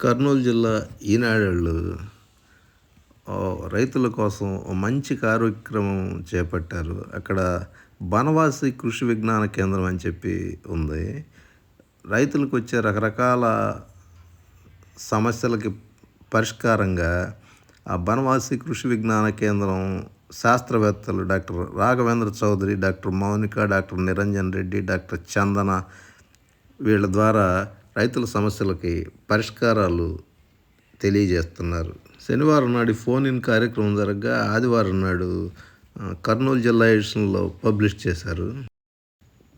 కర్నూలు జిల్లా ఈనాడోళ్ళు రైతుల కోసం ఓ మంచి కార్యక్రమం చేపట్టారు. అక్కడ బనవాసి కృషి విజ్ఞాన కేంద్రం అని చెప్పి ఉంది. రైతులకు వచ్చే రకరకాల సమస్యలకి పరిష్కారంగా ఆ బనవాసి కృషి విజ్ఞాన కేంద్రం శాస్త్రవేత్తలు doctor Raghavendra Chowdary, doctor Mounika, doctor Niranjan Reddy, doctor Chandana వీళ్ళ ద్వారా రైతుల సమస్యలకి పరిష్కారాలు తెలియజేస్తున్నారు. శనివారం నాడు ఫోన్ ఇన్ కార్యక్రమం జరగగా ఆదివారం నాడు కర్నూలు జిల్లా ఎడిషన్లో పబ్లిష్ చేశారు.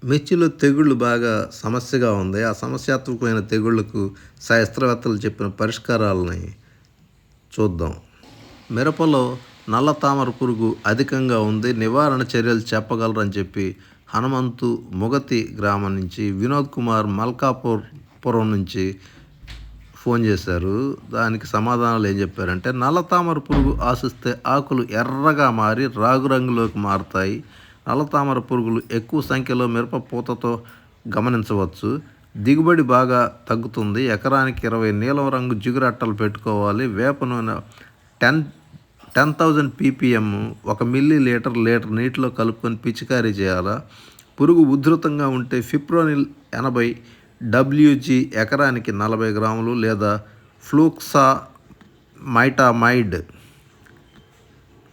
మిర్చిలో తెగుళ్ళు బాగా సమస్యగా ఉంది. ఆ సమస్యాత్మకమైన తెగుళ్లకు శాస్త్రవేత్తలు చెప్పిన పరిష్కారాలని చూద్దాం. మిరపలో నల్ల తామర పురుగు అధికంగా ఉంది, నివారణ చర్యలు చెప్పగలరని చెప్పి హనుమంతు మొగతి గ్రామం నుంచి వినోద్ కుమార్ మల్కాపురం నుంచి ఫోన్ చేశారు. దానికి సమాధానాలు ఏం చెప్పారంటే, నల్ల తామర పురుగు ఆశిస్తే ఆకులు ఎర్రగా మారి రాగు రంగులోకి మారుతాయి. నల్ల తామర పురుగులు ఎక్కువ సంఖ్యలో మిరప పూతతో గమనించవచ్చు. దిగుబడి బాగా తగ్గుతుంది. ఎకరానికి 20 నీలం రంగు జిగురు అట్టలు పెట్టుకోవాలి. వేప నూనె 10,000 ppm 1 మిల్లీలీటర్ నీటిలో కలుపుకొని పిచికారీ చేయాలా. పురుగు ఉధృతంగా ఉంటే ఫిప్రోనిల్ 80 WG ఎకరానికి 40 గ్రాములు లేదా ఫ్లూక్సామైటామైడ్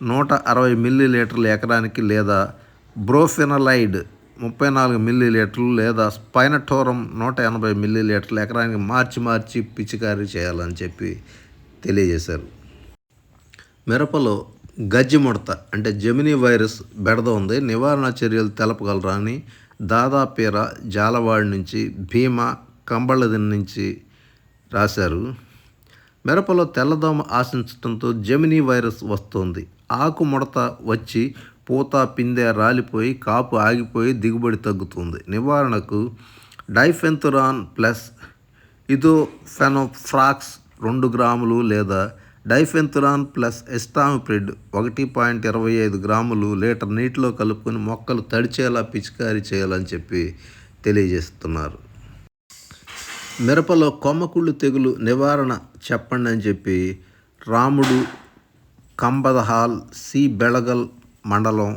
160 మిల్లీలీటర్లు ఎకరానికి లేదా బ్రోఫెనలైడ్ 34 మిల్లీలీటర్లు లేదా స్పైనటోరం 180 మిల్లీలీటర్లు ఎకరానికి మార్చి పిచికారీ చేయాలని చెప్పి తెలియజేశారు. మిరపలో గజ్జి ముడత అంటే జెమినీ వైరస్ బెడద ఉంది, నివారణ చర్యలు తెలపగలరా అని దాదాపీర జాలవాడి నుంచి భీమా కంబళ్ళదిని నుంచి రాశారు. మిరపలో తెల్లదోమ ఆశించడంతో జెమినీ వైరస్ వస్తుంది. ఆకు ముడత వచ్చి పూత పిందె రాలిపోయి కాపు ఆగిపోయి దిగుబడి తగ్గుతుంది. నివారణకు డైఫెన్తురాన్ ప్లస్ ఇథోఫెనోఫ్రాక్స్ 2 గ్రాములు లేదా డైఫెన్తురాన్ ప్లస్ ఎస్టామిప్రిడ్ 1.25 గ్రాములు లీటర్ నీటిలో కలుపుకొని మొక్కలు తడిచేలా పిచికారీ చేయాలని చెప్పి తెలియజేస్తున్నారు. మిరపలో కొమ్మకుళ్ళు తెగులు నివారణ చెప్పండి అని చెప్పి రాముడు కంబదహాల్ సి బెళగల్ మండలం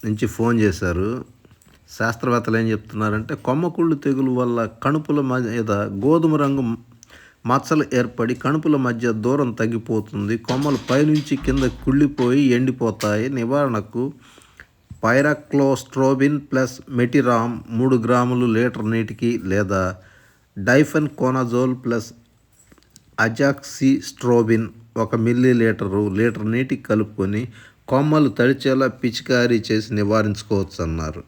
నుంచి ఫోన్ చేశారు. శాస్త్రవేత్తలు ఏం చెప్తున్నారంటే, కొమ్మకుళ్ళు తెగులు వల్ల కణుపుల మీద గోధుమ రంగు మచ్చలు ఏర్పడి కణుపుల మధ్య దూరం తగ్గిపోతుంది. కొమ్మలు పైనుంచి కింద కుళ్ళిపోయి ఎండిపోతాయి. నివారణకు పైరాక్లోస్ట్రోబిన్ ప్లస్ మెటిరామ్ 3 గ్రాములు లీటర్ నీటికి లేదా డైఫెన్కోనజోల్ ప్లస్ అజాక్సిస్ట్రోబిన్ 1 మిల్లీలీటర్ నీటికి కలుపుకొని కొమ్మలు తడిచేలా పిచికారీ చేసి నివారించుకోవచ్చు అన్నారు.